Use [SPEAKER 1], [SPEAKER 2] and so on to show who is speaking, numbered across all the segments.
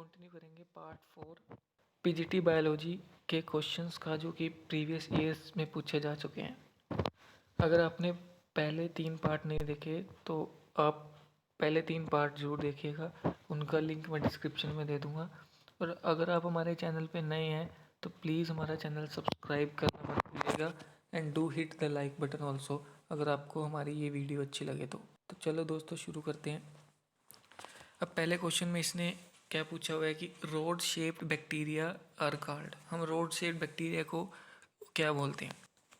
[SPEAKER 1] Continue करेंगे part 4 PGT biology के questions का जो कि प्रीवियस ईयर्स में पूछे जा चुके हैं। अगर आपने पहले 3 पार्ट नहीं देखे तो आप पहले 3 पार्ट ज़रूर देखिएगा, उनका लिंक मैं डिस्क्रिप्शन में दे दूँगा। और अगर आप हमारे चैनल पे नए हैं तो प्लीज़ हमारा चैनल सब्सक्राइब करना मत भूलिएगा and do hit the like button also अगर आपको हमारी ये वीडियो अच्छी लगे तो चलो दोस्तों शुरू करते हैं। अब पहले क्वेश्चन में इसने क्या पूछा हुआ है कि rod shaped bacteria are called. हम रोड शेप्ड बैक्टीरिया को क्या बोलते हैं?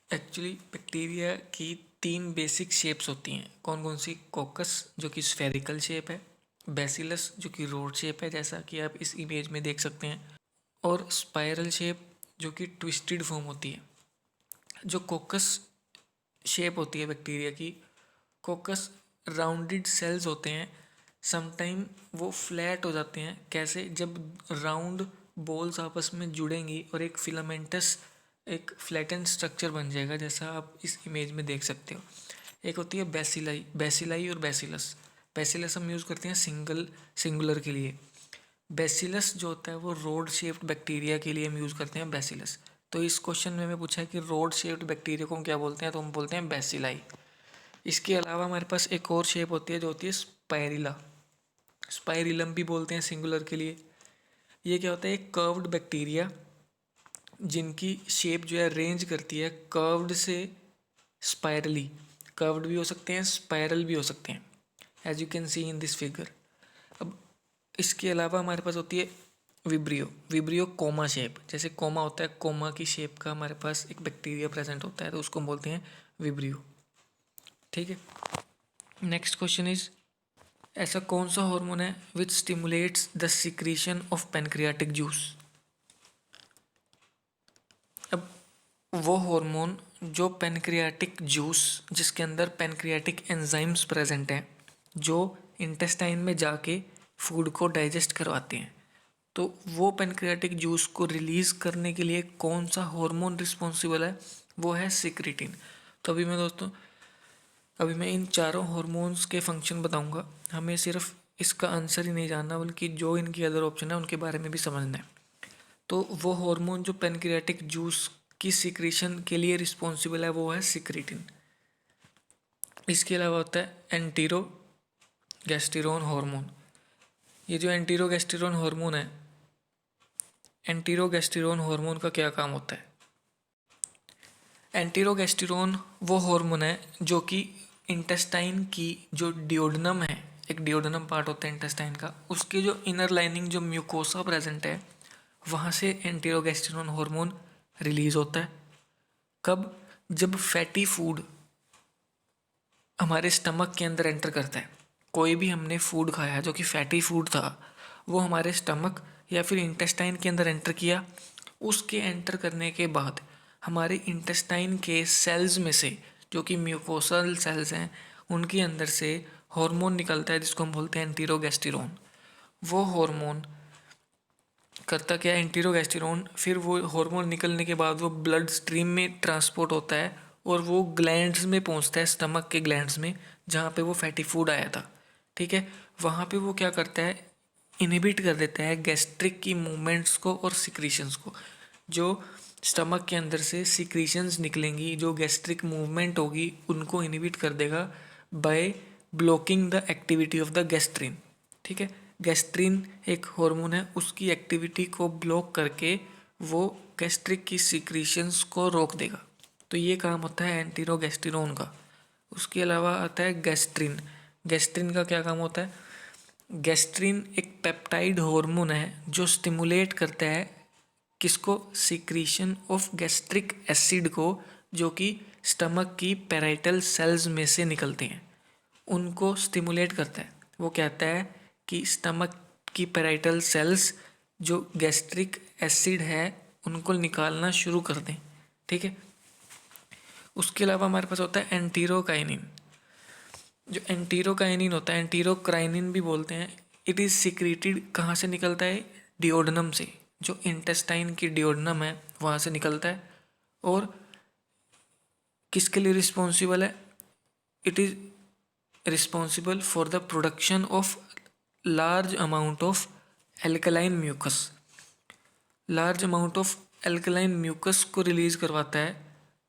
[SPEAKER 1] एक्चुअली बैक्टीरिया की 3 बेसिक शेप्स होती हैं। कौन कौन सी? कोकस जो कि स्फेरिकल शेप है, बेसिलस जो कि रोड शेप है जैसा कि आप इस इमेज में देख सकते हैं, और स्पाइरल शेप जो कि ट्विस्टेड फॉर्म होती है। जो कोकस शेप होती है बैक्टीरिया की, कोकस राउंडेड सेल्स होते हैं। समटाइम वो फ्लैट हो जाते हैं। कैसे? जब राउंड बॉल्स आपस में जुड़ेंगी और एक फिलामेंटस एक फ्लैटेंड स्ट्रक्चर बन जाएगा जैसा आप इस इमेज में देख सकते हो। एक होती है बेसिलाई और बेसिलस। बेसिलस हम यूज़ करते हैं सिंगुलर के लिए। बेसिलस जो होता है वो रोड शेप्ड बैक्टीरिया के लिए हम यूज़ करते हैं बेसिलस। तो इस क्वेश्चन में हमें पूछा है कि रोड शेप्ड बैक्टीरिया को हम क्या बोलते हैं, तो हम बोलते हैं बेसिलाई। इसके अलावा हमारे पास एक और शेप होती है जो होती है स्पाइरिला। स्पाइरिलम भी बोलते हैं सिंगुलर के लिए। ये क्या होता है? एक कर्व्ड बैक्टीरिया जिनकी शेप जो है रेंज करती है कर्व्ड से स्पाइरली। कर्व्ड भी हो सकते हैं, स्पाइरल भी हो सकते हैं, as you can see in this figure. अब इसके अलावा हमारे पास होती है विब्रियो कोमा शेप। जैसे कोमा होता है, कोमा की शेप का हमारे पास एक बैक्टीरिया प्रेजेंट होता है तो उसको बोलते हैं विब्रियो। ठीक है। नेक्स्ट क्वेश्चन इज, ऐसा कौन सा हार्मोन है which stimulates the secretion of pancreatic juice? अब वो हार्मोन जो पैनक्रियाटिक जूस, जिसके अंदर पैनक्रियाटिक एंजाइम्स प्रेजेंट हैं जो इंटेस्टाइन में जाके फूड को डाइजेस्ट करवाते हैं, तो वो पैनक्रियाटिक जूस को रिलीज़ करने के लिए कौन सा हार्मोन रिस्पॉन्सिबल है? वो है सिक्रीटिन। तो अभी मैं इन चारों हार्मोन्स के फंक्शन बताऊंगा। हमें सिर्फ इसका आंसर ही नहीं जानना बल्कि जो इनकी अदर ऑप्शन है उनके बारे में भी समझना है। तो वो हार्मोन जो पैनक्रियाटिक जूस की सिक्रीशन के लिए रिस्पॉन्सिबल है वो है सिक्रीटिन। इसके अलावा होता है एंटीरोगेस्टेरोन हार्मोन। ये जो एंटीरोगेस्टेरोन हार्मोन है, एंटीरोगेस्टेरोन हार्मोन का क्या काम होता है? एंटीरोगेस्टेरोन वो हार्मोन है जो कि इंटेस्टाइन की जो डिओडनम है, एक डिओडनम पार्ट होता है इंटेस्टाइन का, उसके जो इनर लाइनिंग जो म्यूकोसा प्रेजेंट है वहाँ से एंटीरोगेस्टेरोन हार्मोन रिलीज होता है। कब? जब फैटी फूड हमारे स्टमक के अंदर एंटर करता है। कोई भी हमने फूड खाया जो कि फैटी फूड था, वो हमारे स्टमक या फिर इंटेस्टाइन के अंदर एंटर किया। उसके एंटर करने के बाद हमारे इंटेस्टाइन के सेल्स में से, जो कि म्यूकोसल सेल्स हैं, उनके अंदर से हार्मोन निकलता है जिसको हम बोलते हैं एंटीरोगेस्टेरोन। वो हार्मोन करता क्या है? एंटीरोगेस्टेरोन फिर वो हार्मोन निकलने के बाद वो ब्लड स्ट्रीम में ट्रांसपोर्ट होता है और वो ग्लैंड्स में पहुंचता है, स्टमक के ग्लैंड्स में जहाँ पे वो फैटी फूड आया था। ठीक है। वहाँ पे वो क्या करता है? इनहिबिट कर देता है गैस्ट्रिक की मूवमेंट्स को और सिक्रीशंस को। जो स्टमक के अंदर से सिक्रीशंस निकलेंगी, जो गैस्ट्रिक मूवमेंट होगी, उनको इनहिबिट कर देगा by blocking the activity of the gastrin. ठीक है। गैस्ट्रिन एक हार्मोन है, उसकी एक्टिविटी को ब्लॉक करके वो गैस्ट्रिक की सिक्रीशंस को रोक देगा। तो ये काम होता है एंटीरोगेस्टेरोन का। उसके अलावा आता है गैस्ट्रिन। गैस्ट्रिन का क्या काम होता है? गैस्ट्रिन एक पेप्टाइड हार्मोन है जो स्टिमुलेट करता है किसको? सिक्रीशन ऑफ गैस्ट्रिक एसिड को, जो कि स्टमक की पैराइटल सेल्स में से निकलते हैं, उनको स्टिमुलेट करता है। वो कहता है कि स्टमक की पैराइटल सेल्स जो गैस्ट्रिक एसिड है उनको निकालना शुरू कर दें। ठीक है। उसके अलावा हमारे पास होता है एंटीरोकाइनिन। जो एंटीरोकाइनिन होता है, एंटीरोक्राइनिन भी बोलते हैं, इट इज़ सिक्रीटेड कहाँ से निकलता है? डिओडनम से। जो इंटेस्टाइन की डिओडनम है वहाँ से निकलता है। और किसके लिए रिस्पॉन्सिबल है? It is responsible for the production of large amount of alkaline mucus, large amount of alkaline mucus को रिलीज करवाता है।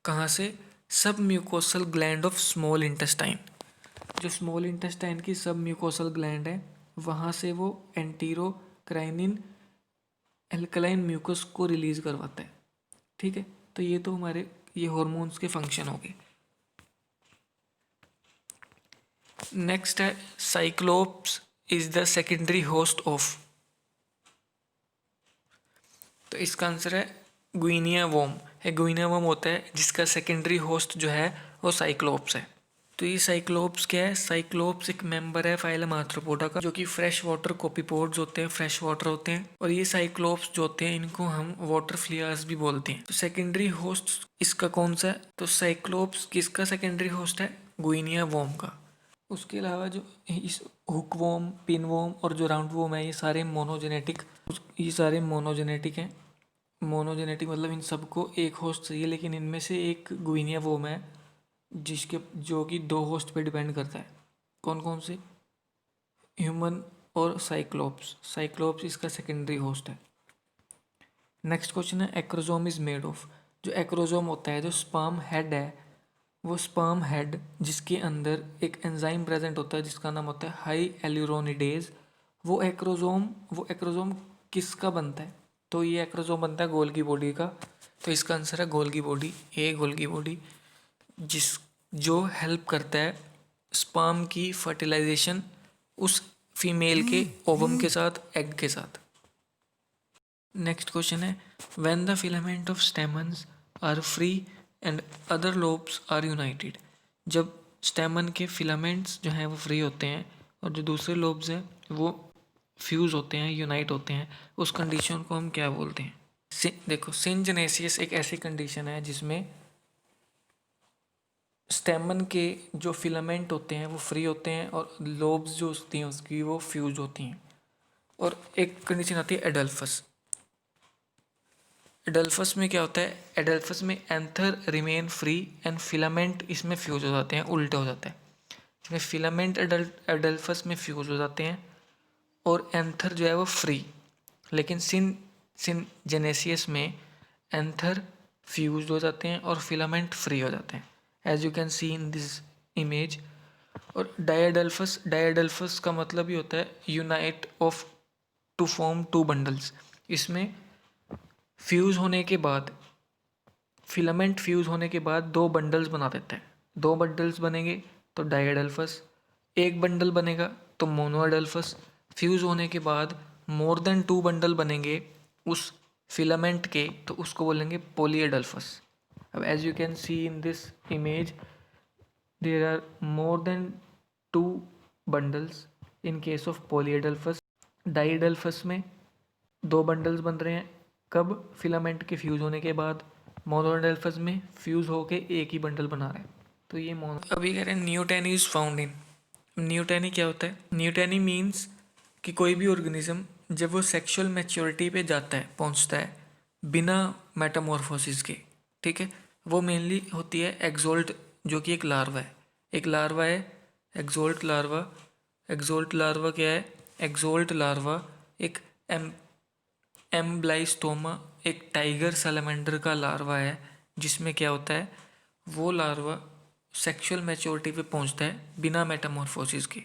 [SPEAKER 1] कहाँ से? Sub mucosal gland of small intestine. जो स्मॉल इंटेस्टाइन की सब म्यूकोसल ग्लैंड है वहाँ से वो एंटीरोक्राइनिन एल्कलाइन म्यूकस को रिलीज करवाता है। ठीक है, तो ये तो हमारे ये हॉर्मोन्स के फंक्शन हो गए। नेक्स्ट है cyclops is the secondary host of, तो इसका आंसर है गुइनिया वोम है। गुइनिया वोम होता है जिसका सेकेंडरी होस्ट जो है वो साइक्लोप्स है। तो ये साइक्लोप्स क्या है? साइक्लोप्स एक मेंबर है फाइलम आर्थ्रोपोडा का, जो कि फ्रेश वाटर कोपीपोड्स होते हैं, फ्रेश वाटर होते हैं। और ये साइक्लोप्स जो होते हैं इनको हम वाटर फ्लियार्स भी बोलते हैं। तो सेकेंडरी होस्ट इसका कौन सा है? तो साइक्लोप्स किसका सेकेंडरी होस्ट है? गुइनिया वोम का। उसके अलावा जो इस हुक वोम, पिन वोम और जो राउंड वोम है ये सारे मोनोजेनेटिक हैं। मोनोजेनेटिक मतलब इन सबको एक होस्ट चाहिए, लेकिन इनमें से एक गुइनिया वोम है जिसके जो कि दो होस्ट पे डिपेंड करता है। कौन कौन से? ह्यूमन और साइक्लोप्स। साइक्लोप्स इसका सेकेंडरी होस्ट है। नेक्स्ट क्वेश्चन है एक्रोसोम इज मेड ऑफ। जो एक्रोसोम होता है, जो स्पर्म हेड है, वो स्पर्म हेड जिसके अंदर एक एंजाइम प्रेजेंट होता है जिसका नाम होता है हाई एल्यूरोनिडेज, वो एक्रोसोम किसका बनता है? तो ये एक्रोसोम बनता है गोल्गी बॉडी का। तो इसका आंसर है गोल्गी बॉडी, ए गोल्गी बॉडी, जिस जो हेल्प करता है स्पर्म की फर्टिलाइजेशन उस फीमेल के ओवम के साथ, एग के साथ। नेक्स्ट क्वेश्चन है when the filament of stamens are free and other lobes are united. जब स्टेमन के फिलामेंट्स जो हैं वो फ्री होते हैं और जो दूसरे लोब्स हैं वो फ्यूज होते हैं, यूनाइट होते हैं, उस कंडीशन को हम क्या बोलते हैं? देखो, सिंजेनेसिस एक ऐसी कंडीशन है जिसमें स्टेमन के जो फिलामेंट होते हैं वो फ्री होते हैं और लोब्स जो होती हैं उसकी वो फ्यूज होती हैं। और एक कंडीशन आती है एडल्फस। एडल्फस में क्या होता है? एडल्फस में anther remain free and filament इसमें फ्यूज हो जाते हैं, उल्टे हो जाते हैं। इसमें फिलामेंट एडल्फस में फ्यूज हो जाते हैं और एंथर जो है वो फ्री, लेकिन सिनजेनेसिस में एंथर फ्यूज हो जाते हैं और फिलामेंट फ्री हो जाते हैं, as you can see in this image. और डायडल्फस का मतलब ही होता है unite of to form two bundles. इसमें फ्यूज होने के बाद, फिलामेंट फ्यूज होने के बाद दो बंडल्स बना देते हैं। दो बंडल्स बनेंगे तो डायडल्फस, एक बंडल बनेगा तो मोनोएडल्फस। फ्यूज होने के बाद मोर देन टू बंडल बनेंगे उस फिलामेंट के तो उसको बोलेंगे पॉलीएडल्फस। अब as you can see in this image there are more than two bundles in case of polyadelphous. Diadelphous में दो बंडल्स बन रहे हैं, कब? फिलामेंट के फ्यूज होने के बाद। मोनोएडल्फस में फ्यूज होके एक ही बंडल बना रहे हैं। तो ये मोनो। अभी कह रहे हैं neoteny is found in. Neoteny क्या होता है? न्यूटेनी मीन्स कि कोई भी ऑर्गेनिज्म जब वो सेक्सुअल मैच्योरिटी पे जाता है, पहुंचता है बिना मेटामॉर्फोसिस के, ठीक है, वो मेनली होती है एक्सोल्ट, जो कि एक लार्वा है। एक लार्वा है एक्सोल्ट लार्वा। एक्सोल्ट लार्वा क्या है? एक्सोल्ट लार्वा एक एम्ब्लाइस्टोमा, एक टाइगर सैलमेंडर का लार्वा है, जिसमें क्या होता है वो लार्वा सेक्सुअल मैच्योरिटी पे पहुंचता है बिना मेटामॉर्फोसिस के।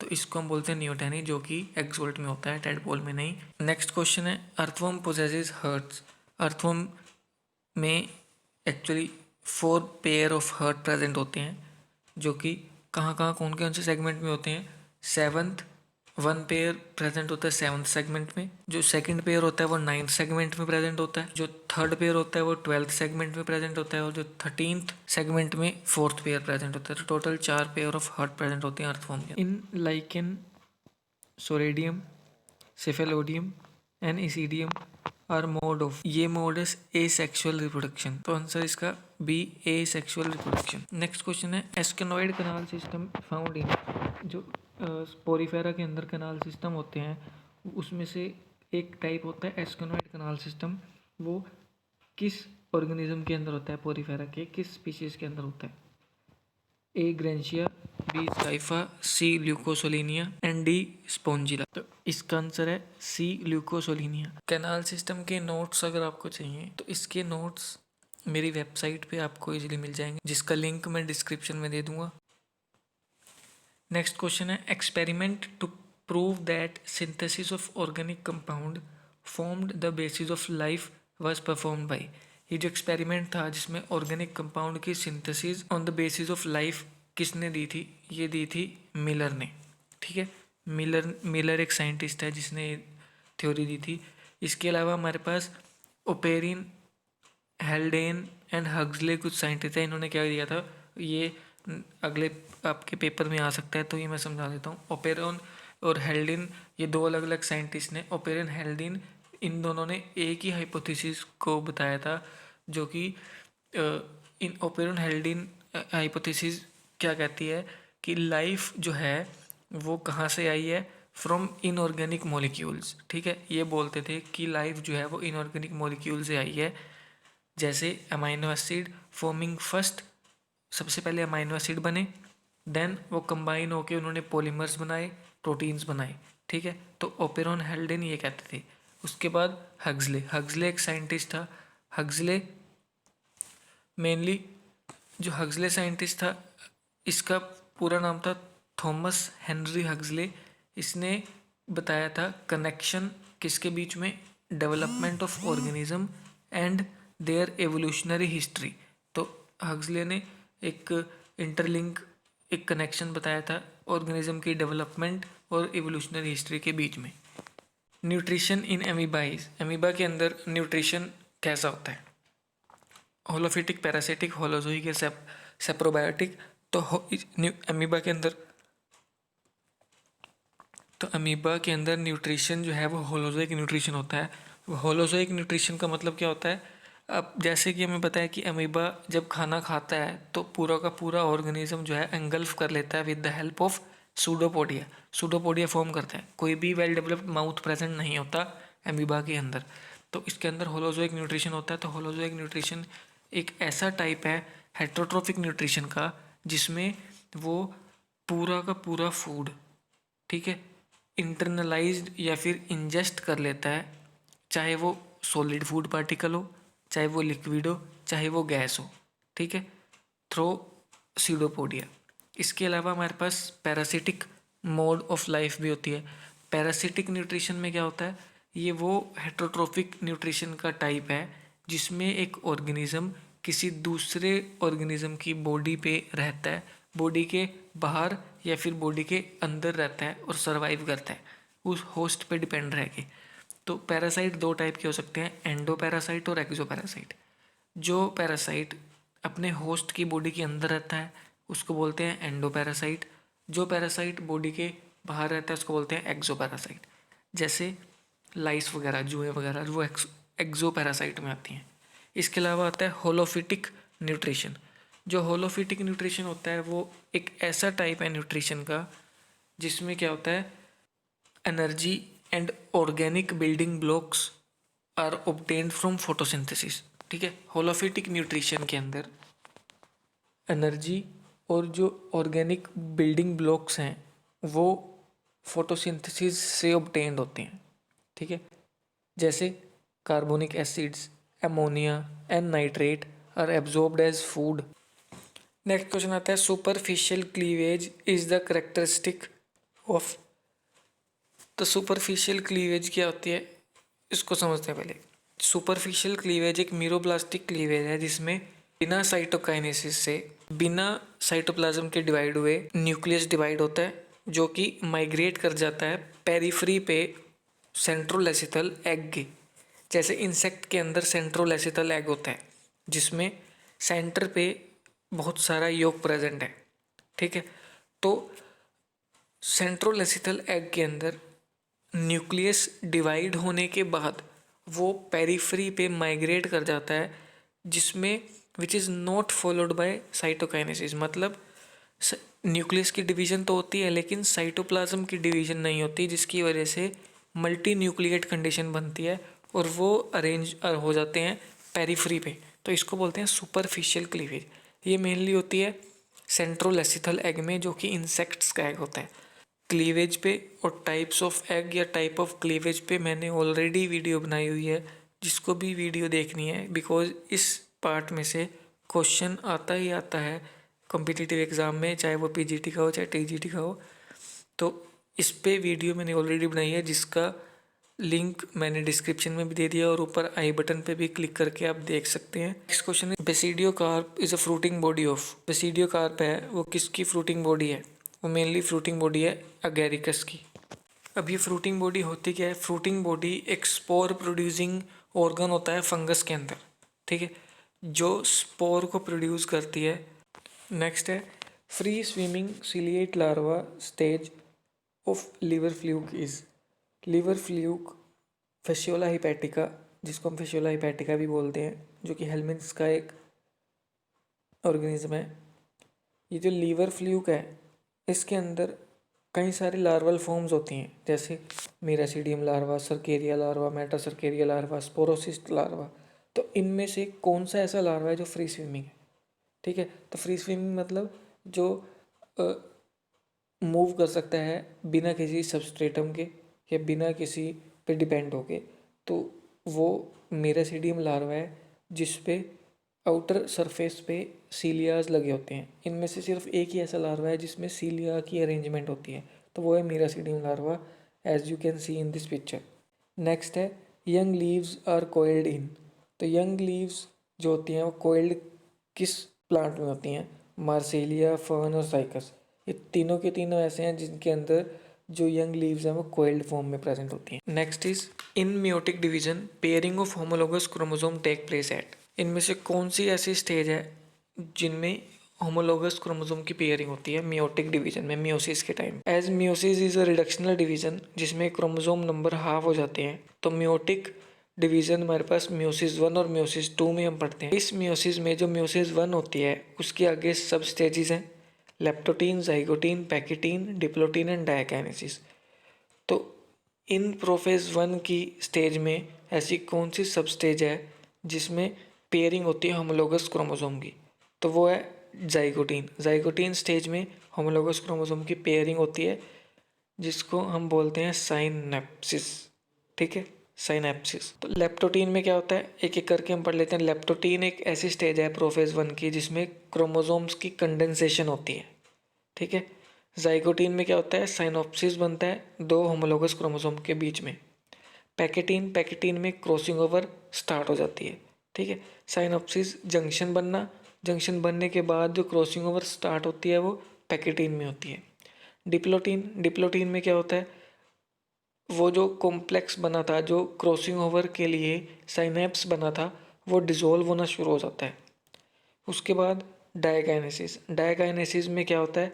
[SPEAKER 1] तो इसको हम बोलते हैं न्यूटेनी, जो कि एक्सोल्ट में होता है, टेडपोल में नहीं। नेक्स्ट क्वेश्चन है अर्थवर्म पोजेसेस हर्ट्स। अर्थवर्म में actually 4 pair of heart present होते हैं, जो कि कहाँ कहाँ कौन कौन से सेगमेंट में होते हैं? 7th 1 पेयर प्रेजेंट होता है 7th सेगमेंट में। जो सेकंड पेयर होता है वो 9th सेगमेंट में प्रेजेंट होता है। जो थर्ड पेयर होता है वो 12th सेगमेंट में प्रेजेंट होता है और जो 13th सेगमेंट में 4th पेयर प्रेजेंट होता है। तो total 4 pair of heart present होते हैं अर्थवर्म के। In lichen, soredium, cephalodium and isidium are mode of, ये मोड है एसेक्सुअल रिप्रोडक्शन। तो आंसर इसका B, asexual reproduction. Next question है asconoid canal system found in. जो स्पोरीफेरा के अंदर कैनाल सिस्टम होते हैं उसमें से एक टाइप होता है एस्केनोइड कैनाल सिस्टम। वो किस ऑर्गेनिज्म के अंदर होता है? पोरीफेरा के किस स्पीशीज के अंदर होता है? ए ग्रेंशिया, बी स्काइफा, सी ल्यूकोसोलिनिया एंड डी स्पोंजिला। तो इसका आंसर है सी ल्यूकोसोलिनिया। कैनाल सिस्टम के नोट्स अगर आपको चाहिए तो इसके नोट्स मेरी वेबसाइट पे आपको इजीली मिल जाएंगे, जिसका लिंक मैं डिस्क्रिप्शन में दे दूंगा। नेक्स्ट क्वेश्चन है, experiment to prove that synthesis of organic compound formed the basis of life was performed by. ये जो एक्सपेरिमेंट था जिसमें ऑर्गेनिक कंपाउंड की synthesis on the basis of life किसने दी थी? ये दी थी मिलर ने। ठीक है, मिलर एक साइंटिस्ट है जिसने थ्योरी दी थी। इसके अलावा हमारे पास ओपेरिन, हेल्डेन एंड हग्सले कुछ साइंटिस्ट हैं। इन्होंने क्या दिया था, ये अगले आपके पेपर में आ सकता है, तो ये मैं समझा देता हूँ। ओपेरॉन और हेल्डिन, ये दो अलग अलग साइंटिस्ट ने, ओपेरन हेल्डिन, इन दोनों ने एक ही हाइपोथेसिस को बताया था, जो कि इन ओपेरन हेल्डिन हाइपोथेसिस क्या कहती है कि लाइफ जो है वो कहाँ से आई है? From inorganic molecules. ठीक है, ये बोलते थे कि लाइफ जो है वो इनऑर्गेनिक मॉलिक्यूल से आई है। जैसे अमाइनो एसिड फॉर्मिंग फर्स्ट, सबसे पहले अमाइनो एसिड बने, देन वो कंबाइन होके उन्होंने पॉलीमर्स बनाए, प्रोटीन्स बनाए। ठीक है, तो ओपेरॉन हेल्डेन ये कहते थे। उसके बाद हग्सले एक साइंटिस्ट था। हग्सले मेनली, जो हग्सले साइंटिस्ट था, इसका पूरा नाम था थॉमस हेनरी हग्सले। इसने बताया था कनेक्शन किसके बीच में? Development of organism and their evolutionary history. तो हग्सले ने एक इंटरलिंक, एक कनेक्शन बताया था ऑर्गेनिज्म की डेवलपमेंट और एवोल्यूशनरी हिस्ट्री के बीच में। न्यूट्रिशन इन एमीबाइज, एमीबा के अंदर न्यूट्रिशन कैसा होता है? होलोफिटिक, पैरासिटिक, होलोजोइक या सेप्रोबायोटिक। तो अमीबा के अंदर अमीबा के अंदर न्यूट्रिशन जो है वो होलोजोइक न्यूट्रिशन होता है। होलोजोइक न्यूट्रिशन का मतलब क्या होता है? अब जैसे कि हमें पता है कि अमीबा जब खाना खाता है तो पूरा का पूरा ऑर्गेनिज्म जो है एंगल्फ कर लेता है with the help of pseudopodia. Pseudopodia form करता है। कोई भी वेल डेवलप्ड माउथ प्रेजेंट नहीं होता अमीबा के अंदर, तो इसके अंदर होलोजोइक न्यूट्रिशन होता है। तो होलोजोइक न्यूट्रिशन एक ऐसा टाइप है हेट्रोट्रोफिक न्यूट्रिशन का, जिसमें वो पूरा का पूरा फूड, ठीक है, इंटरनलाइज्ड या फिर इंजेस्ट कर लेता है, चाहे वो सॉलिड फूड पार्टिकल हो, चाहे वो लिक्विड हो, चाहे वो गैस हो। ठीक है, थ्रो सीडोपोडिया। इसके अलावा हमारे पास पैरासिटिक मोड ऑफ लाइफ भी होती है। पैरासिटिक न्यूट्रिशन में क्या होता है? ये वो हेट्रोट्रोफिक न्यूट्रिशन का टाइप है जिसमें एक ऑर्गेनिज्म किसी दूसरे ऑर्गेनिज्म की बॉडी पे रहता है, बॉडी के बाहर या फिर बॉडी के अंदर रहता है और सरवाइव करता है उस होस्ट पे डिपेंड रह के। तो पैरासाइट दो टाइप के हो सकते हैं, एंडो पैरासाइट और एक्सो पैरासाइट। जो पैरासाइट अपने होस्ट की बॉडी के अंदर रहता है उसको बोलते हैं एंडो पैरासाइट। जो पैरासाइट बॉडी के बाहर रहता है उसको बोलते हैं एक्सो पैरासाइट। जैसे लाइस वगैरह, जुएँ वगैरह, वो एक्सो पैरासाइट में आती हैं। इसके अलावा आता है होलोफिटिक न्यूट्रिशन। जो होलोफिटिक न्यूट्रिशन होता है वो एक ऐसा टाइप है न्यूट्रिशन का जिसमें क्या होता है, energy and organic building blocks are obtained from photosynthesis. ठीक है, होलोफिटिक न्यूट्रिशन के अंदर एनर्जी और जो ऑर्गेनिक बिल्डिंग ब्लॉक्स हैं वो फोटोसिंथेसिस से ऑब्टेन्ड होते हैं। ठीक है, जैसे carbonic acids, ammonia and nitrate are absorbed as food. Next question आता है, superficial cleavage is the characteristic of. तो सुपरफिशियल क्लीवेज क्या होती है इसको समझते हैं पहले। सुपरफिशियल क्लीवेज एक मीरोब्लास्टिक क्लीवेज है जिसमें बिना साइटोकाइनेसिस से, बिना साइटोप्लाज्म के डिवाइड हुए न्यूक्लियस डिवाइड होता है, जो कि माइग्रेट कर जाता है पेरिफ्री पे सेंट्रोलेसिथल एग के। जैसे इंसेक्ट के अंदर सेंट्रोलेसिथल एग होता है जिसमें सेंटर पे बहुत सारा योग प्रेजेंट है। ठीक है, तो सेंट्रोलेसिथल एग के अंदर न्यूक्लियस डिवाइड होने के बाद वो पेरिफ्री पे माइग्रेट कर जाता है, जिसमें which is not followed by cytokinesis. मतलब न्यूक्लियस की डिवीजन तो होती है लेकिन साइटोप्लाज्म की डिवीजन नहीं होती, जिसकी वजह से मल्टी न्यूक्लिएट कंडीशन बनती है और वो अरेंज हो जाते हैं पेरिफ्री पे। तो इसको बोलते हैं सुपरफिशियल क्लीवेज। ये मेनली होती है सेंट्रोलेसिथल एग में, जो कि इंसेक्ट्स का एग होता है। क्लीवेज पे और टाइप्स ऑफ एग या टाइप ऑफ क्लीवेज पे मैंने ऑलरेडी वीडियो बनाई हुई है, जिसको भी वीडियो देखनी है, बिकॉज इस पार्ट में से क्वेश्चन आता ही आता है कॉम्पिटिटिव एग्ज़ाम में, चाहे वो पीजीटी का हो चाहे टीजीटी का हो। तो इस पे वीडियो मैंने ऑलरेडी बनाई है, जिसका लिंक मैंने डिस्क्रिप्शन में भी दे दिया और ऊपर आई बटन पे भी क्लिक करके आप देख सकते हैं। नेक्स्ट क्वेश्चन है, basidiocarp is a fruiting body of. Basidiocarp है वो किसकी फ्रूटिंग बॉडी है? वो मेनली फ्रूटिंग बॉडी है अगैरिकस की। अब ये फ्रूटिंग बॉडी होती क्या है? फ्रूटिंग बॉडी एक स्पोर प्रोड्यूसिंग ऑर्गन होता है फंगस के अंदर, ठीक है, जो स्पोर को प्रोड्यूस करती है। नेक्स्ट है, free swimming ciliate larva stage of liver fluke is. Liver fluke Fasciola hepatica, जिसको हम फेशियोला हिपैटिका भी बोलते हैं, जो कि हेलमिंथ्स का एक ऑर्गेनिज्म है। ये जो लीवर फ्लूक है, इसके अंदर कई सारे लार्वल फॉर्म्स होती हैं, जैसे miracidium larva, cercaria larva, metacercaria larva, sporocyst larva. तो इनमें से कौन सा ऐसा लार्वा है जो फ्री स्विमिंग है? ठीक है, तो फ्री स्विमिंग मतलब जो मूव कर सकता है बिना किसी सबस्ट्रेटम के या बिना किसी पे डिपेंड होके, तो वो मीरासीडियम लार्वा है, जिस पे आउटर सरफेस पे सीलियाज लगे होते हैं। इनमें से सिर्फ एक ही ऐसा लार्वा है जिसमें सीलिया की अरेंजमेंट होती है, तो वो है miracidium larva, as you can see in this picture. Next है, young leaves are coiled in. तो यंग लीव्स जो होती हैं वो कोइल्ड किस प्लांट में होती हैं? मार्सेलिया, फर्न और साइकस। ये तीनों के तीनों ऐसे हैं जिनके अंदर जो यंग लीव्स हैं वो कोइल्ड फॉर्म में प्रेजेंट होती हैं। Next is, in meiotic division pairing of homologous chromosome take place at. इनमें से कौन सी ऐसी स्टेज है जिनमें होमोलोगस क्रोमोसोम की पेयरिंग होती है मियोटिक डिवीजन में, मियोसिस के time? As meiosis is a reductional division जिसमें क्रोमोसोम नंबर हाफ हो जाते हैं, तो मियोटिक डिवीजन हमारे पास मियोसिस 1 और मियोसिस 2 में हम पढ़ते हैं। इस मियोसिस में जो मियोसिस 1 होती है उसके आगे सब स्टेजेस हैं, leptotene, zygotene, pachytene, diplotene and diakinesis. तो इन प्रोफेज 1 की स्टेज में ऐसी कौन सी सब स्टेज है जिसमें पेयरिंग होती है होमोलोगस क्रोमोसोम की? तो वो है जाइगोटीन। जाइगोटीन स्टेज में होमोलोगस क्रोमोसोम की पेयरिंग होती है, जिसको हम बोलते हैं साइनेप्सिस, ठीक है, साइनेप्सिस। तो लेप्टोटीन में क्या होता है, एक एक करके हम पढ़ लेते हैं। लेप्टोटीन एक ऐसी स्टेज है प्रोफेज 1 की जिसमें क्रोमोसोम्स की कंडेंसेशन होती है, ठीक है। जाइगोटीन में क्या होता है, साइनोप्सिस बनता है दो होमोलोगस क्रोमोसोम के बीच में। पैकेटीन में क्रॉसिंग ओवर स्टार्ट हो जाती है, ठीक है। साइनोप्सिस जंक्शन बनना, जंक्शन बनने के बाद जो क्रॉसिंग ओवर स्टार्ट होती है वो पैकेटीन में होती है। डिप्लोटीन में क्या होता है, वो जो कॉम्प्लेक्स बना था, जो क्रॉसिंग ओवर के लिए साइनेप्स बना था, वो डिसॉल्व होना शुरू हो जाता है। उसके बाद डायकाइनेसिस में क्या होता है,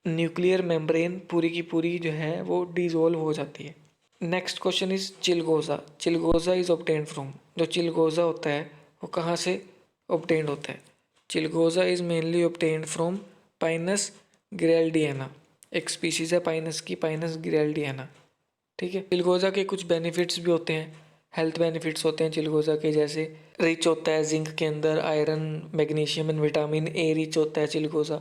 [SPEAKER 1] न्यूक्लियर मेम्ब्रेन पूरी की पूरी जो है वो डिसॉल्व हो जाती है। नेक्स्ट क्वेश्चन इज चिलगोजा। चिलगोजा इज ऑब्टेन्ड फ्रॉम। जो चिलगोजा होता है वो कहाँ से ऑब्टेन्ड होता है? चिलगोजा is mainly obtained from Pinus gerardiana. एक स्पीशीज है पाइनस की, पाइनस गिरेल्डियाना, ठीक है। चिलगोजा के कुछ बेनिफिट्स भी होते हैं, हेल्थ बेनिफिट्स होते हैं चिलगोजा के, जैसे रिच होता है जिंक के अंदर, iron, magnesium and vitamin A rich होता है चिलगोजा।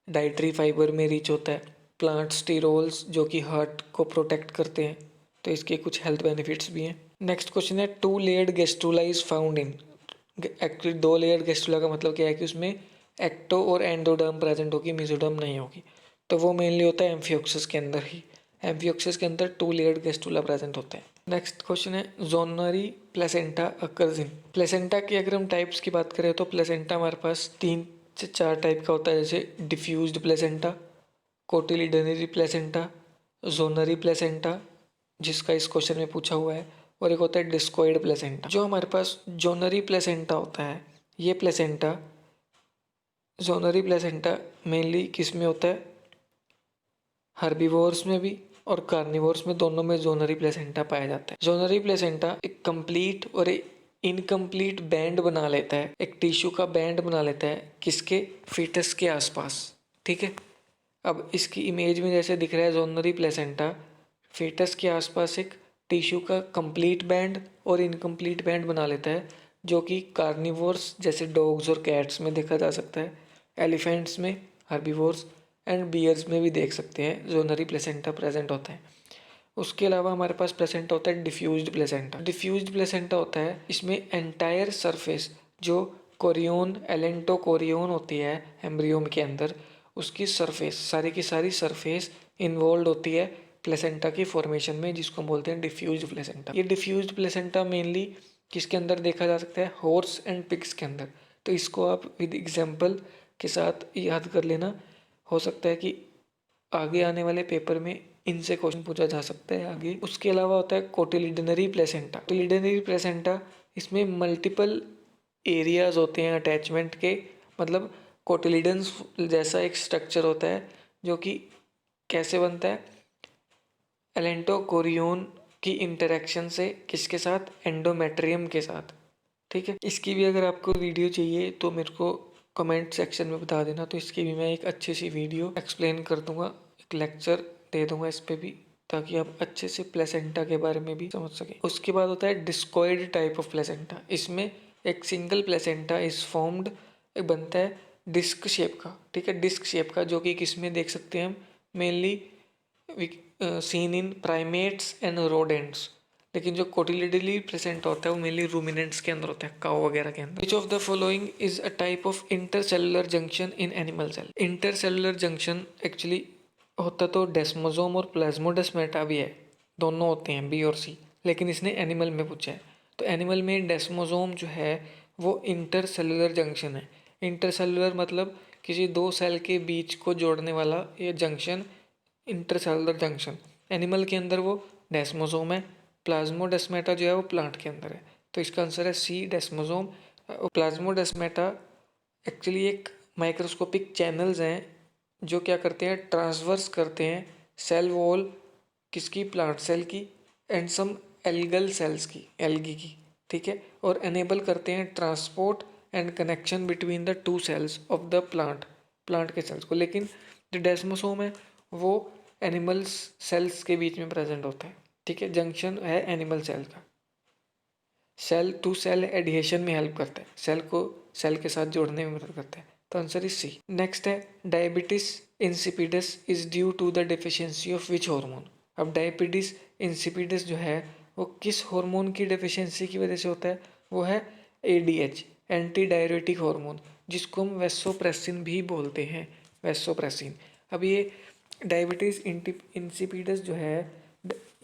[SPEAKER 1] डाइटरी फाइबर में रिच होता है। प्लांट स्टीरोल्स जो कि हार्ट को प्रोटेक्ट करते हैं, तो इसके कुछ हेल्थ बेनिफिट्स भी हैं। नेक्स्ट क्वेश्चन है, 2 layered gastrula is found in. Actually 2 layered gastrula का मतलब क्या है कि उसमें एक्टो और एंडोडर्म प्रेजेंट होगी, मेसोडर्म नहीं होगी। तो वो मेनली होता है एम्फियोक्सिस के अंदर ही। एम्फियोक्सिस के अंदर 2 लेयर्ड गैस्ट्रुला प्रेजेंट होते हैं। नेक्स्ट क्वेश्चन है, जोनरी प्लेसेंटा अकर्स इन। प्लेसेंटा की अगर हम टाइप्स की बात करें तो प्लेसेंटा हमारे पास 3 से 4 टाइप का होता है, जैसे diffused placenta, cotyledonary placenta, zonary placenta, जिसका इस क्वेश्चन में पूछा हुआ है, और एक होता है डिस्कोइड प्लेसेंटा। जो हमारे पास जोनरी प्लेसेंटा होता है, ये प्लेसेंटा, जोनरी प्लेसेंटा मेनली किस में होता है, हर्बीवोर्स में भी और कार्निवोर्स में, दोनों में जोनरी प्लेसेंटा पाया जाता है। जोनरी प्लेसेंटा एक कंप्लीट और इनकम्प्लीट बैंड बना लेता है, एक टिश्यू का बैंड बना लेता है, किसके, फीटस के आसपास, ठीक है। अब इसकी इमेज में जैसे दिख रहा है जोनरी प्लेसेंटा फीटस के आसपास एक टिश्यू का कंप्लीट बैंड और इनकम्प्लीट बैंड बना लेता है, जो कि कार्निवोर्स जैसे डॉग्स और कैट्स में देखा जा सकता है। एलिफेंट्स में, हर्बीवोर्स एंड बियर्स में भी देख सकते हैं जोनरी प्लेसेंटा प्रेजेंट होता है। उसके अलावा हमारे पास प्लेसेंटा होता है डिफ्यूज्ड प्लेसेंटा। डिफ्यूज्ड प्लेसेंटा होता है, इसमें एंटायर सरफेस जो कोरियोन एलेंटोकोरियोन होती है एम्ब्रियोम के अंदर, उसकी सरफेस सारी की सारी सरफेस इन्वॉल्व होती है प्लेसेंटा की फॉर्मेशन में, जिसको हम बोलते हैं डिफ्यूज्ड प्लेसेंटा। ये डिफ्यूज्ड प्लेसेंटा मेनली किसके अंदर देखा जा सकता है, हॉर्स एंड पिग्स के अंदर। तो इसको आप विद एग्जांपल के साथ याद कर लेना, हो सकता है कि आगे आने वाले पेपर में इनसे क्वेश्चन पूछा जा सकता है आगे। उसके अलावा होता है कोटिलिडनरी प्लेसेंटा। कोटिलिडनरी प्लेसेंटा, इसमें मल्टीपल एरियाज होते हैं अटैचमेंट के, मतलब कोटिलिडन्स जैसा एक स्ट्रक्चर होता है जो कि कैसे बनता है, एलेंटोकोरियोन की इंटरेक्शन से किसके साथ, एंडोमेट्रियम के साथ। ठीक है, इसकी भी अगर आपको वीडियो चाहिए तो मेरे को कमेंट सेक्शन में बता देना, तो इसकी भी मैं एक अच्छी सी वीडियो एक्सप्लेन कर दूंगा, एक लेक्चर दे दूंगा इस पे भी, ताकि आप अच्छे से प्लेसेंटा के बारे में भी समझ सकें। उसके बाद होता है डिस्कॉइड टाइप ऑफ प्लेसेंटा। इसमें एक सिंगल प्लेसेंटा इज फॉर्म्ड, बनता है डिस्क शेप का। ठीक है, डिस्क शेप का, जो कि किसमें देख सकते हैं हम, mainly seen in primates and rodents. लेकिन जो कोटिलिडनरी प्रेजेंट होता है वो मेनली रूमिनेंट्स के अंदर होता है, काऊ वगैरह के अंदर। Which of the following is a type of intercellular junction in animal cell. Intercellular junction actually होता तो डेस्मोसोम और प्लाज्मोडेस्माटा भी है, दोनों होते हैं बी और सी, लेकिन इसने एनिमल में पूछा है। तो एनिमल में डेस्मोसोम जो है वो इंटरसेलुलर जंक्शन है। इंटरसेलुलर मतलब किसी दो सेल के बीच को जोड़ने वाला ये जंक्शन, इंटरसेलुलर जंक्शन। एनिमल के अंदर वो डेस्मोसोम है, प्लाज्मोडेस्माटा जो है वो प्लांट के अंदर है। तो इसका आंसर है सी, डेस्मोसोम। प्लाज्मोडेस्माटा एक्चुअली एक माइक्रोस्कोपिक चैनल्स हैं जो क्या करते हैं, ट्रांसवर्स करते हैं सेल वॉल किसकी, प्लांट सेल की, एंड सम एल्गल सेल्स की, एल्गी की। ठीक है, और एनेबल करते हैं transport and connection between the two cells of the plant के सेल्स को। लेकिन जो डेस्मोसोम है वो एनिमल्स सेल्स के बीच में प्रेजेंट होता है। ठीक है, जंक्शन है एनिमल सेल का, सेल टू सेल एडिहेशन में हेल्प करता है, सेल को सेल के साथ जोड़ने में मदद करता है। तो आंसर इज सी। नेक्स्ट है diabetes insipidus is due to the deficiency of which hormone. अब डायबिटीज इंसिपिडस जो है वो किस हार्मोन की डेफिशिएंसी की वजह से होता है, वो है एडीएच, एंटी डायरेटिक हार्मोन, जिसको हम वेसोप्रेसिन भी बोलते हैं, वेसोप्रेसिन। अब ये डायबिटीज इंसिपिडस जो है,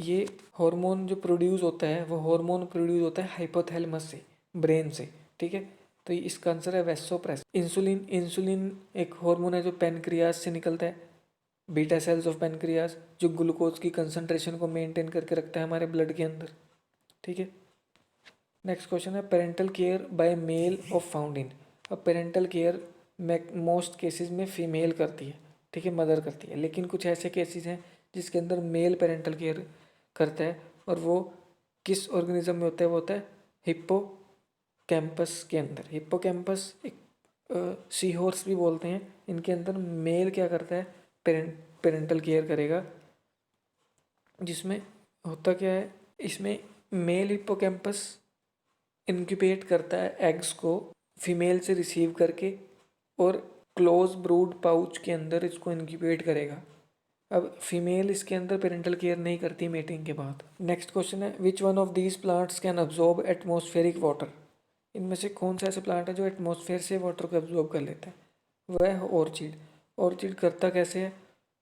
[SPEAKER 1] ये हार्मोन जो प्रोड्यूस होता है वो हार्मोन प्रोड्यूस होता है हाइपोथैलेमस से, ब्रेन से। ठीक है, तो इसका आंसर है वेसोप्रेसिन। इंसुलिन, इंसुलिन एक हार्मोन है जो पेनक्रियाज से निकलता है, बीटा सेल्स ऑफ पेनक्रियाज, जो ग्लूकोज की कंसंट्रेशन को मेंटेन करके रखता है हमारे ब्लड के अंदर। ठीक है, नेक्स्ट क्वेश्चन है parental care by male of found in. अब पेरेंटल केयर मोस्ट केसेस में फीमेल करती है, ठीक है, मदर करती है, लेकिन कुछ ऐसे केसेस हैं जिसके अंदर मेल पेरेंटल केयर करता है, और वो किस ऑर्गेनिज्म में होता है, वो होता है हिप्पो कैंपस के अंदर। हिप्पो कैंपस एक सी हॉर्स भी बोलते हैं, इनके अंदर मेल क्या करता है, पेरेंटल केयर करेगा। जिसमें होता क्या है, इसमें मेल हिप्पोकैम्पस इनक्यूबेट करता है एग्स को फीमेल से रिसीव करके, और क्लोज ब्रूड पाउच के अंदर इसको इनक्यूबेट करेगा। अब फीमेल इसके अंदर पेरेंटल केयर नहीं करती मेटिंग के बाद। नेक्स्ट क्वेश्चन है which one of these plants can absorb atmospheric water. इनमें से कौन सा ऐसे प्लांट है जो एटमॉस्फेयर से वाटर को एब्जॉर्ब कर लेता है, वह है ऑर्चिड। ऑर्चिड करता कैसे है,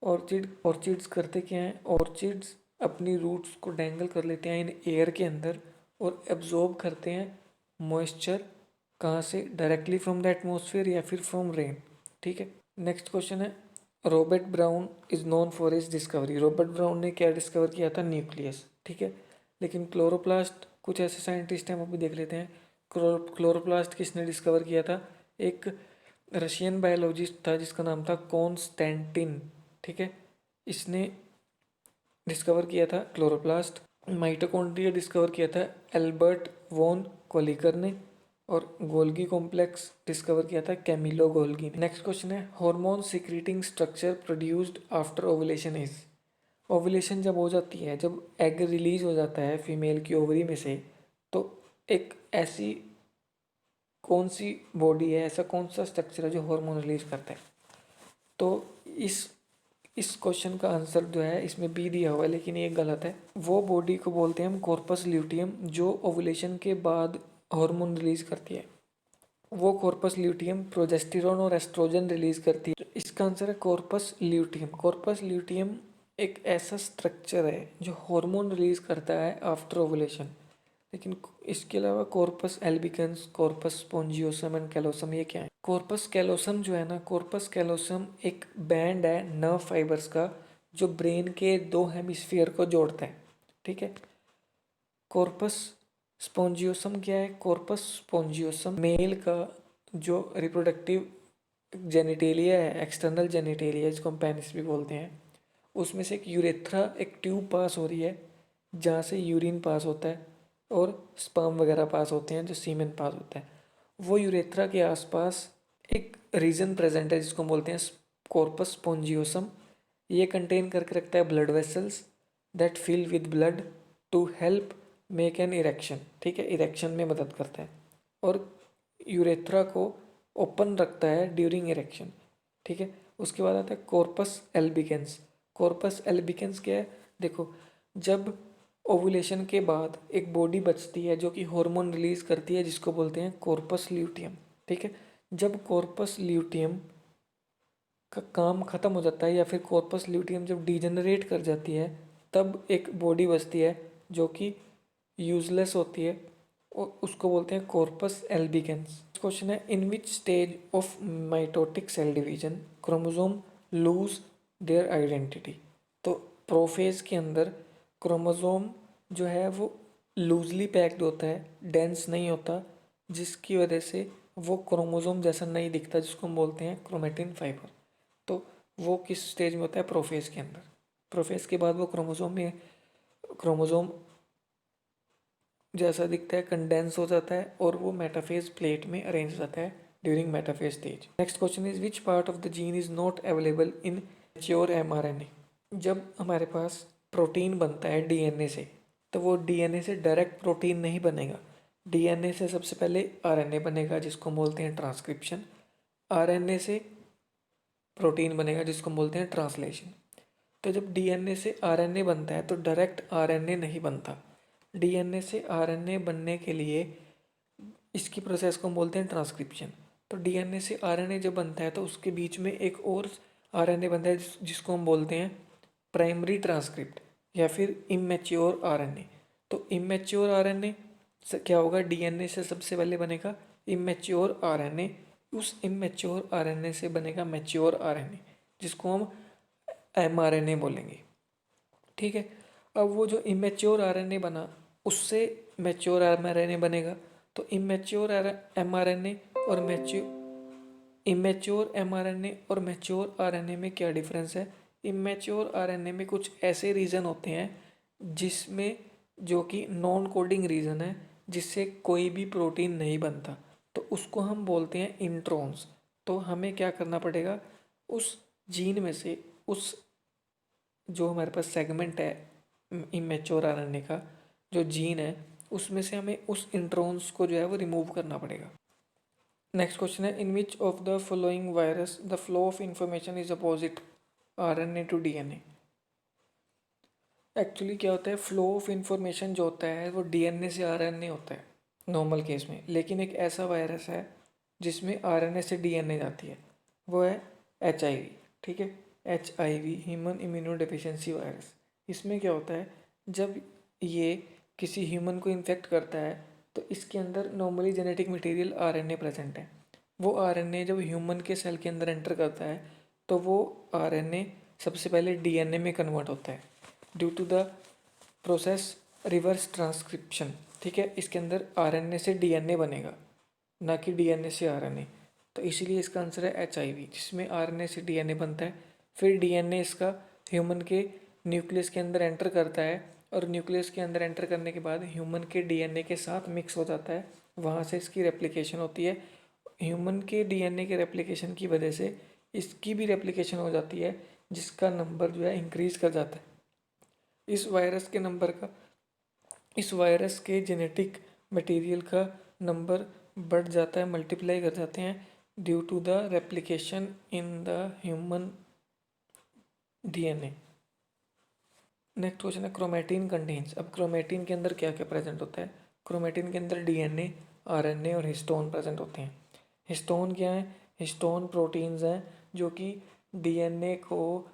[SPEAKER 1] ऑर्चिड्स करते क्या हैं, ऑर्चिड्स अपनी रूट्स को डेंगल कर लेते हैं इन एयर के अंदर और एब्जॉर्ब करते हैं मॉइस्चर, कहाँ से, डायरेक्टली फ्रॉम द एटमॉस्फेयर या फिर फ्रॉम रेन। ठीक है, नेक्स्ट क्वेश्चन है Robert brown is known for his discovery. Robert brown ने क्या डिस्कवर किया था, न्यूक्लियस। ठीक है, लेकिन क्लोरोप्लास्ट कुछ ऐसे साइंटिस्ट हैं वो भी देख लेते हैं। क्लोरोप्लास्ट किसने डिस्कवर किया था, एक रशियन बायोलॉजिस्ट था जिसका नाम था कॉन्स्टेंटिन। ठीक है, इसने डिस्कवर किया था क्लोरोप्लास्ट। माइटोकॉन्ड्रिया डिस्कवर किया था एल्बर्ट वॉन कोलिकर ने, और गोल्गी कॉम्प्लेक्स डिस्कवर किया था कैमिलो गोल्गी ने। नेक्स्ट क्वेश्चन है hormone secreting structure produced after ovulation is. Ovulation जब हो जाती है, जब एग रिलीज हो जाता है फीमेल की ओवरी में से, तो एक ऐसी कौन सी बॉडी है, ऐसा कौन सा स्ट्रक्चर है जो हार्मोन रिलीज करता है। तो इस क्वेश्चन का आंसर जो है इसमें बी दिया हुआ है, लेकिन ये गलत है। वो बॉडी को बोलते हैं हम कॉर्पस ल्यूटियम, जो ओवुलेशन के बाद हार्मोन रिलीज करती है। वो कॉर्पस ल्यूटियम प्रोजेस्टेरोन और एस्ट्रोजन रिलीज करती है। इसका आंसर है कॉर्पस ल्यूटियम। कॉर्पस ल्यूटियम एक ऐसा स्ट्रक्चर है जो हार्मोन रिलीज करता है आफ्टर ओवुलेशन। लेकिन इसके अलावा corpus albicans, corpus spongiosum and callosum, ये क्या है? कॉर्पस कैलोसम जो है ना, कॉर्पस कैलोसम एक बैंड है नर्व फाइबर्स का जो ब्रेन के दो हेमिस्फीयर को जोड़ता है। ठीक है। कॉर्पस स्पोंजियोसम क्या है? कॉर्पस स्पोंजियोसम मेल का जो रिप्रोडक्टिव जेनिटेलिया है, एक्सटर्नल जेनिटेलिया, जिसको हम पेनिस भी बोलते हैं, उसमें से एक यूरेथ्रा, एक ट्यूब पास हो रही है जहाँ से यूरिन पास होता है और स्पर्म वगैरह पास होते हैं, जो सीमेन पास होता है। वो यूरेथ्रा के आसपास एक रीजन प्रेजेंट है जिसको हम बोलते हैं कॉर्पस स्पोंजियोसम। ये कंटेन करके रखता है blood vessels that fill with blood to help make an erection. ठीक है, इरेक्शन में मदद करता है और यूरेथ्रा को ओपन रखता है ड्यूरिंग इरेक्शन। ठीक है। उसके बाद आता है कॉर्पस एल्बिकेंस। कॉर्पस एल्बिकेंस क्या है? देखो, जब ओवुलेशन के बाद एक बॉडी बचती है जो कि हार्मोन रिलीज करती है, जिसको बोलते हैं कॉर्पस ल्यूटियम। ठीक है। जब कॉर्पस ल्यूटियम का काम खत्म हो जाता है या फिर कॉर्पस ल्यूटियम जब डिजेनरेट कर जाती है, तब एक बॉडी बचती है जो कि यूजलेस होती है और उसको बोलते हैं कॉर्पस एल्बिकेंस। क्वेश्चन है, in which stage of mitotic cell division chromosome lose their identity. तो प्रोफेज के अंदर क्रोमोसोम जो है वो लूजली पैक्ड होता है, डेंस नहीं होता, जिसकी वजह से वो क्रोमोसोम जैसा नहीं दिखता, जिसको हम बोलते हैं क्रोमेटिन फाइबर। तो वो किस स्टेज में होता है? प्रोफेज के अंदर। प्रोफेज के बाद वो क्रोमोसोम जैसा दिखता है, कंडेंस हो जाता है और वो मेटाफेज प्लेट में अरेंज हो जाता है during metaphase stage. Next question is, which part of the gene is not available in mature mRNA। जब हमारे पास प्रोटीन बनता है डीएनए से, तो वो डीएनए से डायरेक्ट प्रोटीन नहीं बनेगा। डीएनए से सबसे पहले आरएनए बनेगा, जिसको हम बोलते हैं ट्रांसक्रिप्शन। आरएनए से प्रोटीन बनेगा, जिसको हम बोलते हैं ट्रांसलेशन। तो जब डीएनए से आरएनए बनता है तो डायरेक्ट आरएनए नहीं बनता। डीएनए से आरएनए बनने के लिए इसकी प्रोसेस को हम बोलते हैं ट्रांसक्रिप्शन। तो डीएनए से आरएनए जब बनता है तो उसके बीच में एक और आरएनए बनता है जिसको हम बोलते हैं प्राइमरी ट्रांसक्रिप्ट या फिर इमेच्योर आरएनए। तो इमेच्योर आरएनए क्या होगा? डीएनए से सबसे पहले बनेगा इमेच्योर आरएनए, उस इमेच्योर आरएनए से बनेगा मैच्योर आरएनए, जिसको हम एमआरएनए बोलेंगे। ठीक है। अब वो जो इमेच्योर आरएनए बना, उससे मैच्योर एमआरएनए बनेगा। तो इमेच्योर एमआरएनए और इमेच्योर एमआरएनए और मैच्योर आरएनए में क्या डिफरेंस है? इमेच्योर आरएनए में कुछ ऐसे रीजन होते हैं जिसमें, जो कि नॉन कोडिंग रीजन है, जिससे कोई भी प्रोटीन नहीं बनता, तो उसको हम बोलते हैं इंट्रॉन्स। तो हमें क्या करना पड़ेगा? उस जीन में से उस जो हमारे पास सेगमेंट है इमेच्योर आरएनए का जो जीन है, उसमें से हमें उस इंट्रॉन्स को जो है वो रिमूव करना पड़ेगा। नेक्स्ट क्वेश्चन है, in which of the following virus the flow of information is opposite RNA to DNA. Actually क्या होता है, फ्लो ऑफ इंफॉर्मेशन जो होता है वो डीएनए से आरएनए होता है नॉर्मल केस में, लेकिन एक ऐसा वायरस है जिसमें आरएनए से डीएनए जाती है, वो है एचआईवी। ठीक है, HIV human immuno deficiency virus. इसमें क्या होता है, जब ये किसी ह्यूमन को इन्फेक्ट करता है तो इसके अंदर normally genetic material RNA present है। वो आरएनए जब ह्यूमन के सेल के अंदर एंटर करता है तो वो आरएनए सबसे पहले डीएनए में कन्वर्ट होता है due to the process reverse transcription. ठीक है, इसके अंदर आरएनए से डीएनए बनेगा, ना कि डीएनए से आरएनए। तो इसीलिए इसका आंसर है एचआईवी, जिसमें आरएनए से डीएनए बनता है। फिर डीएनए इसका ह्यूमन के न्यूक्लियस के अंदर एंटर करता है और न्यूक्लियस के अंदर एंटर करने के बाद ह्यूमन के डीएनए के साथ मिक्स हो जाता है, वहाँ से इसकी रेप्लिकेशन होती है। ह्यूमन के डीएनए के रेप्लिकेशन की वजह से इसकी भी रेप्लिकेशन हो जाती है, जिसका नंबर जो है इंक्रीज कर जाता है। इस वायरस के जेनेटिक मटेरियल का नंबर बढ़ जाता है, मल्टीप्लाई कर जाते हैं due to the replication in the human DNA. Next question है क्रोमेटिन कंटेन्स। अब क्रोमेटिन के अंदर क्या क्या प्रेजेंट होता है? क्रोमेटिन के अंदर डीएनए, आरएनए और हिस्टोन प्रेजेंट होते हैं। हिस्टोन क्या है? हिस्टोन प्रोटीन्स हैं जो कि डीएनए को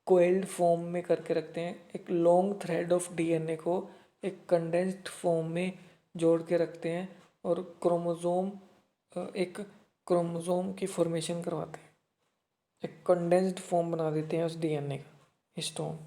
[SPEAKER 1] कोइल्ड फॉर्म में करके रखते हैं। एक लॉन्ग थ्रेड ऑफ डीएनए को एक कंडेंस्ड फॉर्म में जोड़ के रखते हैं और एक क्रोमोसोम की फॉर्मेशन करवाते हैं, एक कंडेंस्ड फॉर्म बना देते हैं उस डीएनए का, हिस्टोन।